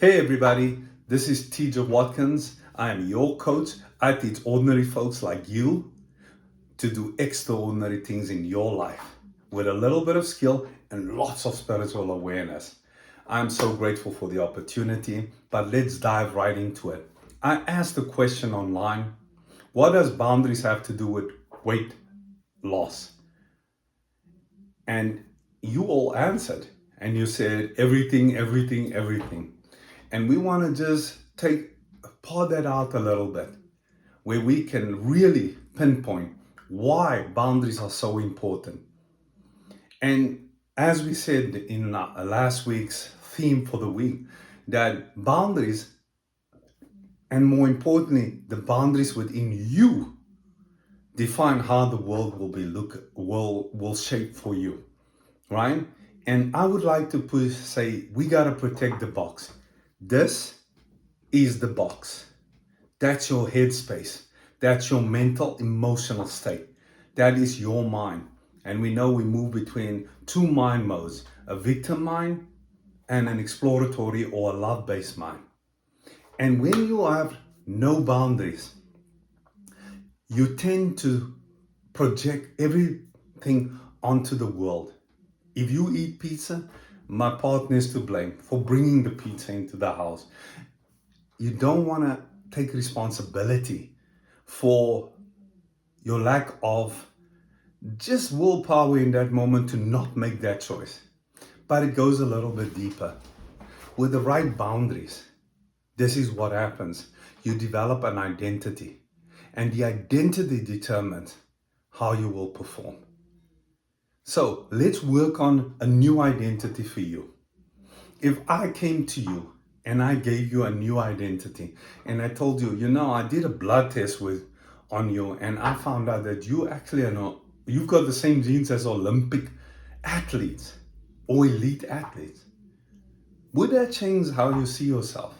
Hey everybody, this is TJ Watkins. I am your coach. I teach ordinary folks like you to do extraordinary things in your life with a little bit of skill and lots of spiritual awareness. I'm so grateful for the opportunity, but let's dive right into it. I asked a question online: what does boundaries have to do with weight loss? And you all answered and you said everything, everything, everything. And we want to just part that out a little bit where we can really pinpoint why boundaries are so important. And as we said in last week's theme for the week, that boundaries, and more importantly, the boundaries within you, define how the world will shape for you, right? And I would like to say we gotta protect the box. This is the box. That's your headspace. That's your mental, emotional state. That is your mind. And we know we move between two mind modes: a victim mind and an exploratory or a love based mind. And when you have no boundaries, you tend to project everything onto the world. If you eat pizza, my partner is to blame for bringing the pizza into the house. You don't want to take responsibility for your lack of just willpower in that moment to not make that choice. But it goes a little bit deeper. With the right boundaries, this is what happens. You develop an identity, and the identity determines how you will perform. So let's work on a new identity for you. If I came to you and I gave you a new identity and I told you, I did a blood test on you and I found out that you actually are not, you've got the same genes as Olympic athletes or elite athletes, would that change how you see yourself?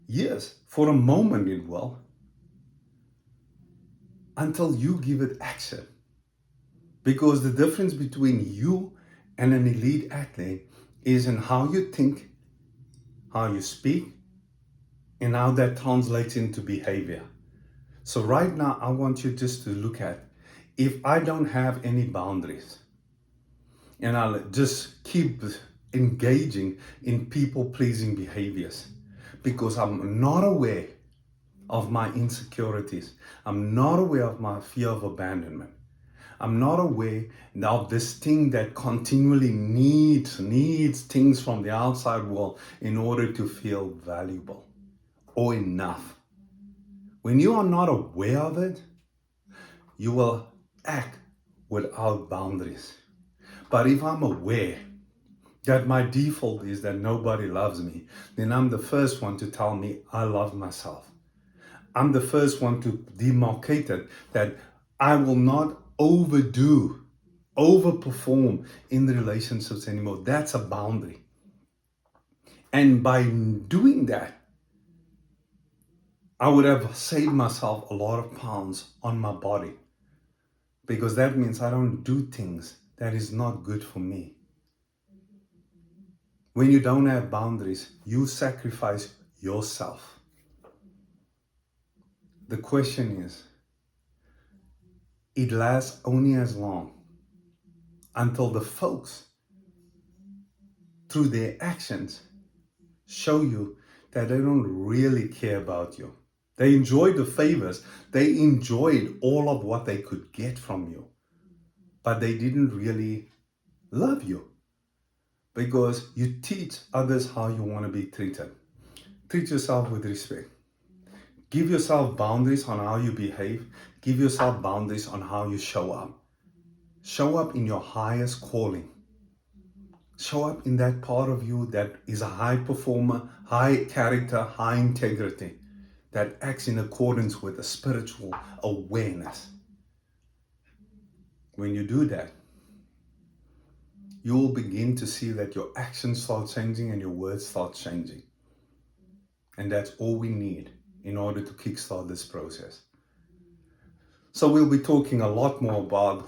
Yes, for a moment it will, until you give it action. Because the difference between you and an elite athlete is in how you think, how you speak, and how that translates into behavior. So right now, I want you just to look at, if I don't have any boundaries and I'll just keep engaging in people-pleasing behaviors because I'm not aware of my insecurities. I'm not aware of my fear of abandonment. I'm not aware of this thing that continually needs things from the outside world in order to feel valuable or enough. When you are not aware of it, you will act without boundaries. But if I'm aware that my default is that nobody loves me, then I'm the first one to tell me I love myself. I'm the first one to demarcate it, that I will not overperform in the relationships anymore. That's a boundary. And by doing that, I would have saved myself a lot of pounds on my body, because that means I don't do things that is not good for me. When you don't have boundaries, you sacrifice yourself. The question is, it lasts only as long until the folks, through their actions, show you that they don't really care about you. They enjoyed the favors. They enjoyed all of what they could get from you. But they didn't really love you, because you teach others how you want to be treated. Treat yourself with respect. Give yourself boundaries on how you behave. Give yourself boundaries on how you show up. Show up in your highest calling. Show up in that part of you that is a high performer, high character, high integrity, that acts in accordance with a spiritual awareness. When you do that, you will begin to see that your actions start changing and your words start changing. And that's all we need in order to kickstart this process. So we'll be talking a lot more about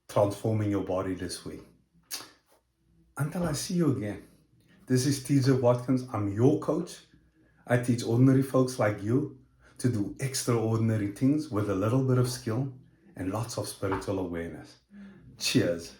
transforming your body this week. Until I see you again, This is TJ Watkins. I'm your coach. I teach ordinary folks like you to do extraordinary things with a little bit of skill and lots of spiritual awareness. Cheers.